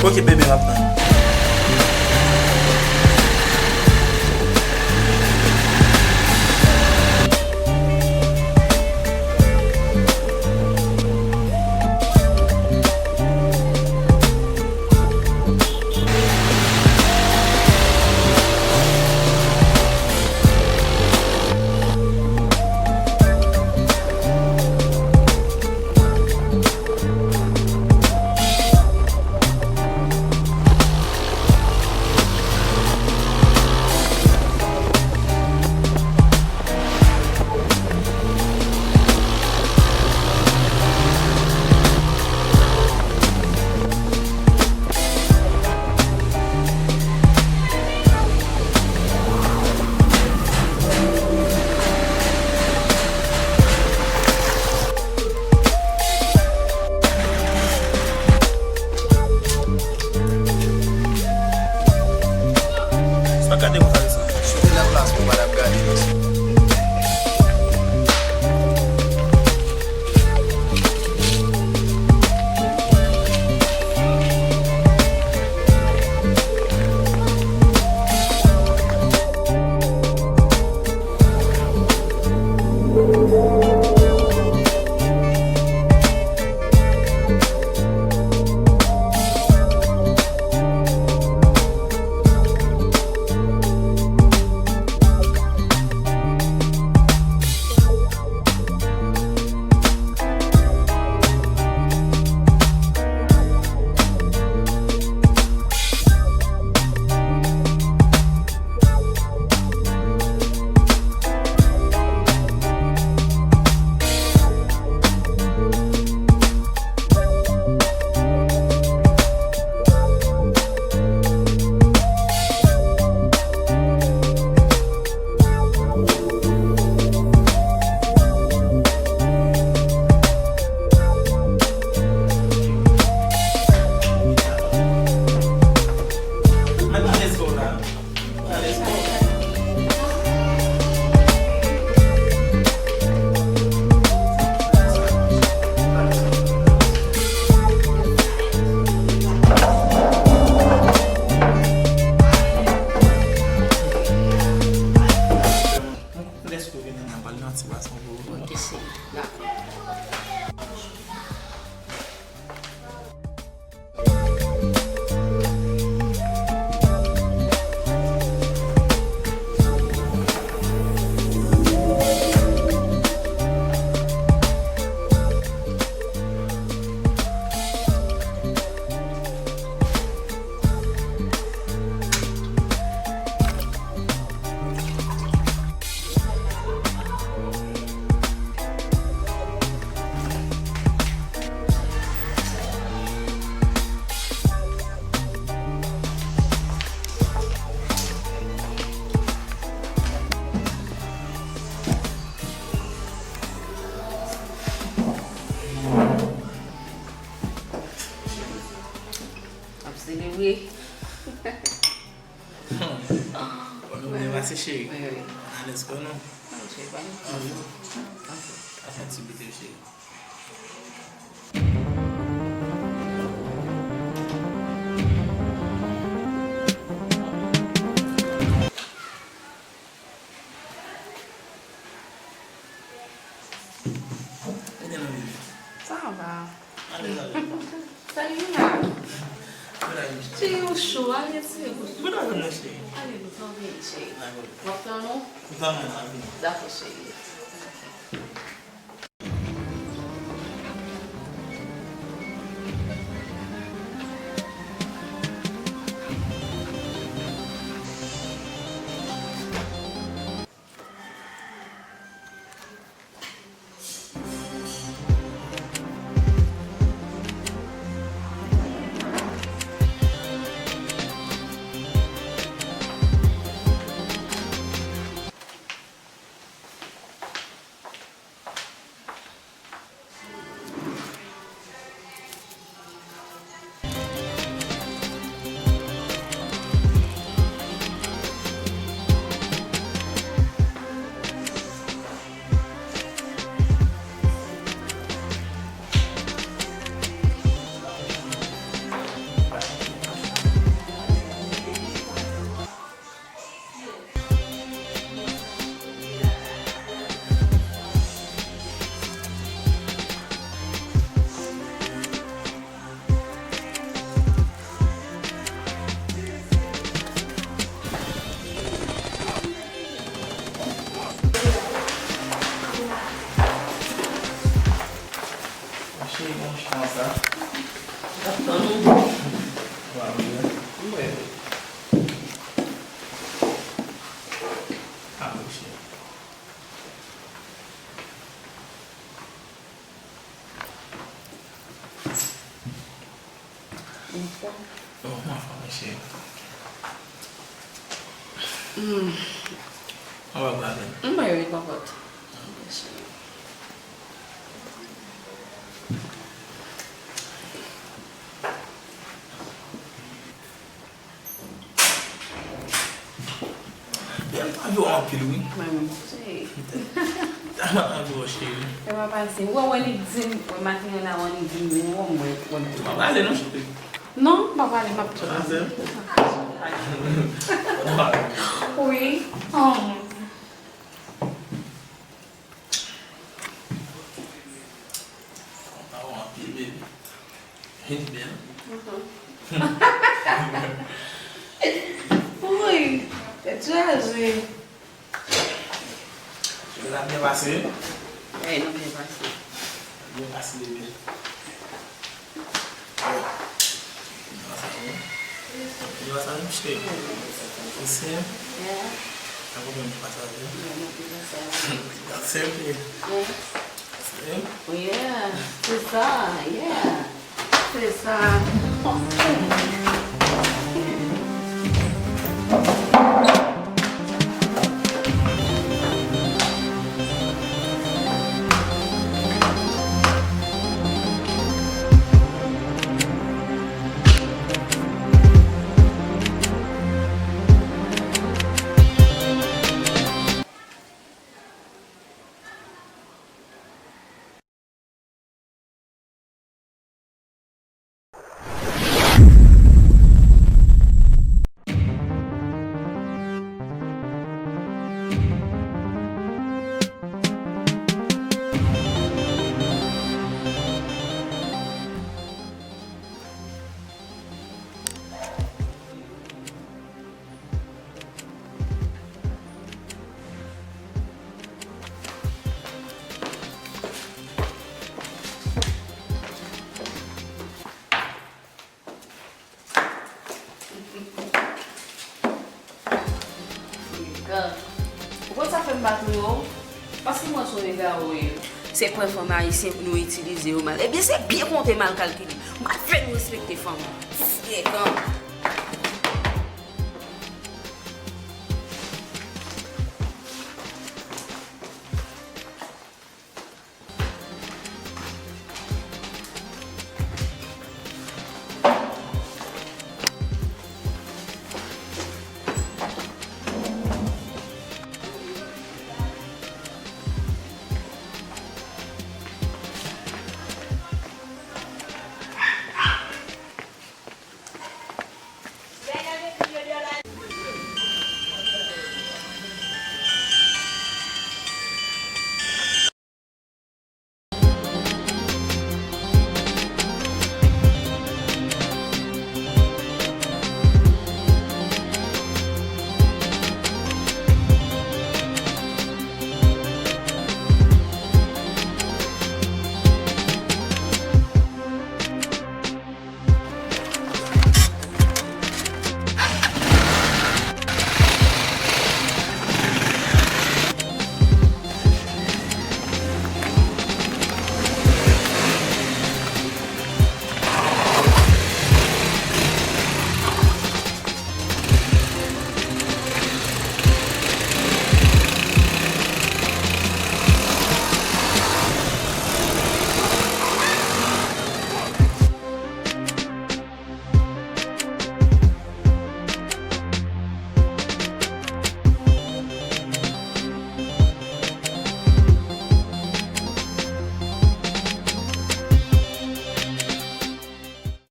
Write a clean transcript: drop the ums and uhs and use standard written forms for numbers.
Ok, bébé, maintenant. Regardez mon ça. Suivez la place pour madame garder. Absolutely. On oublie ma chérie. Oui. Let's go, non? Je sais pas. Attends, tu peux te chérie. Ça va. Allez, allez. Salut là. Voilà, Tu es au chaud, allez, tu es au chaud. voilà, non, chérie. Allez, nous t'en viens, chérie. D'accord. Maintenant, Vraiment, allez. d'accord, chérie. Achei uma chance. Ah, puxa. Uma forma cheia. Olha lá, né? Maior igual a outra. Viu uma piluinha? Mas não sei. Tá boa cheia. Eu vou assim, o Wani dizem, o Martinho na Wani dizem, o amor. Mas vale, não cheia. Não, papai, ele vai Fazer. Oui. Oh. Tá uma pilha. Rende bem. Ui, é jazzy. Chega lá, minha vacina. É, não tem vacina. Minha vacina mesmo. Ele vai estar cheio. Você É. tá comendo de passagem? Não, Tá sempre. é. Yeah, c'est ça, yeah. C'est ça. Pourquoi ça fait me battre nous? Parce que moi, je suis gars, oui. C'est pour les haïtiens pour nous utiliser au mal. Eh bien, c'est bien qu'on ait mal calculé. On va faire nous respecter les femmes. C'est comme.